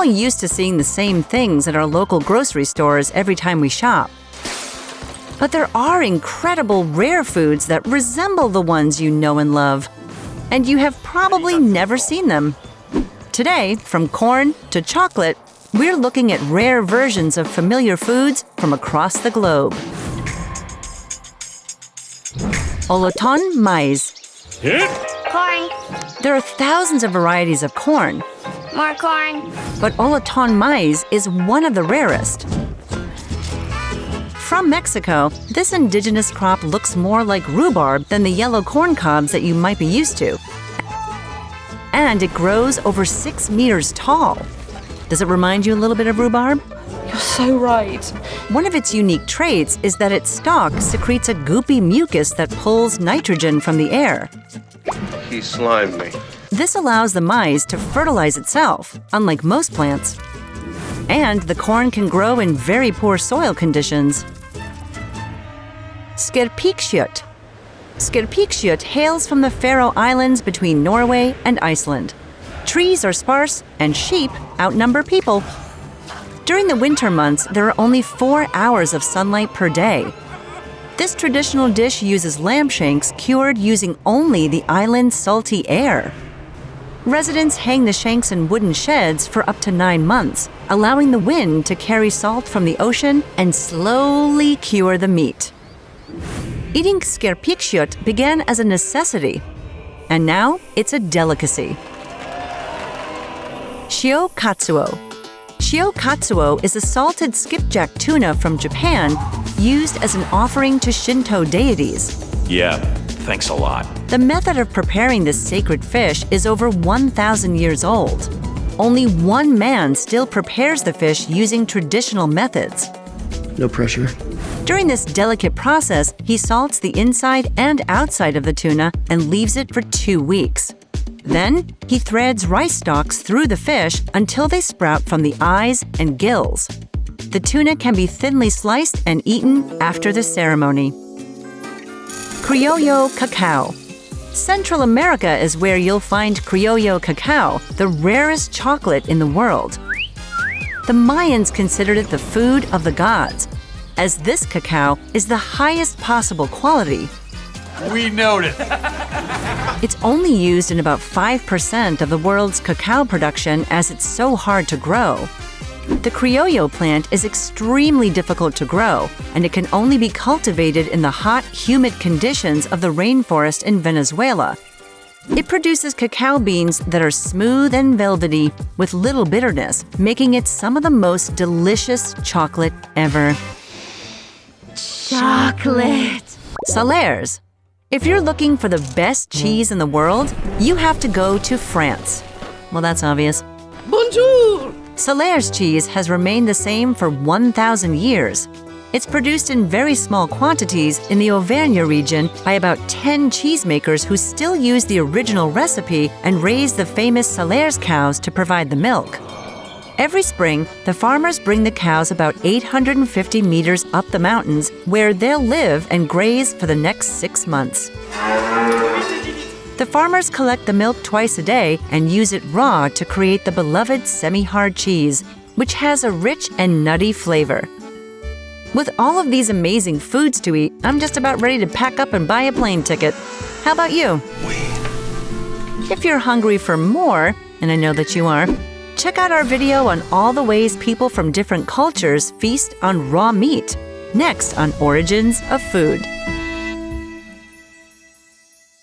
all used to seeing the same things at our local grocery stores every time we shop. But there are incredible rare foods that resemble the ones you know and love, and you have probably never seen them. Today, from corn to chocolate, we're looking at rare versions of familiar foods from across the globe. Olotón Maize. Corn. There are thousands of varieties of corn, More corn. but Olotón Maize is one of the rarest. From Mexico, this indigenous crop looks more like rhubarb than the yellow corn cobs that you might be used to. And it grows over 6 meters tall. Does it remind you a little bit of rhubarb? You're so right. One of its unique traits is that its stalk secretes a goopy mucus that pulls nitrogen from the air. He slimed me. This allows the maize to fertilize itself, unlike most plants. And the corn can grow in very poor soil conditions. Skerpikjøt. Skerpikjøt hails from the Faroe Islands between Norway and Iceland. Trees are sparse and sheep outnumber people. During the winter months, there are only 4 hours of sunlight per day. This traditional dish uses lamb shanks cured using only the island's salty air. Residents hang the shanks in wooden sheds for up to 9 months, allowing the wind to carry salt from the ocean and slowly cure the meat. Eating Skerpikjøt began as a necessity, and now it's a delicacy. Shio-Katsuo. Shio-Katsuo is a salted skipjack tuna from Japan used as an offering to Shinto deities. Yeah, thanks a lot. The method of preparing this sacred fish is over 1,000 years old. Only one man still prepares the fish using traditional methods. No pressure. During this delicate process, he salts the inside and outside of the tuna and leaves it for 2 weeks. Then, he threads rice stalks through the fish until they sprout from the eyes and gills. The tuna can be thinly sliced and eaten after the ceremony. Criollo Cacao. Central America is where you'll find Criollo Cacao, the rarest chocolate in the world. The Mayans considered it the food of the gods, as this cacao is the highest possible quality. We noted. It's only used in about 5% of the world's cacao production as it's so hard to grow. The criollo plant is extremely difficult to grow, and it can only be cultivated in the hot, humid conditions of the rainforest in Venezuela. It produces cacao beans that are smooth and velvety with little bitterness, making it some of the most delicious chocolate ever. Chocolate. Salers. If you're looking for the best cheese in the world, you have to go to France. Well, that's obvious. Bonjour! Salers cheese has remained the same for 1,000 years. It's produced in very small quantities in the Auvergne region by about 10 cheesemakers who still use the original recipe and raise the famous Salers cows to provide the milk. Every spring, the farmers bring the cows about 850 meters up the mountains, where they'll live and graze for the next 6 months. The farmers collect the milk twice a day and use it raw to create the beloved semi-hard cheese, which has a rich and nutty flavor. With all of these amazing foods to eat, I'm just about ready to pack up and buy a plane ticket. How about you? If you're hungry for more, and I know that you are, check out our video on all the ways people from different cultures feast on raw meat, next on Origins of Food.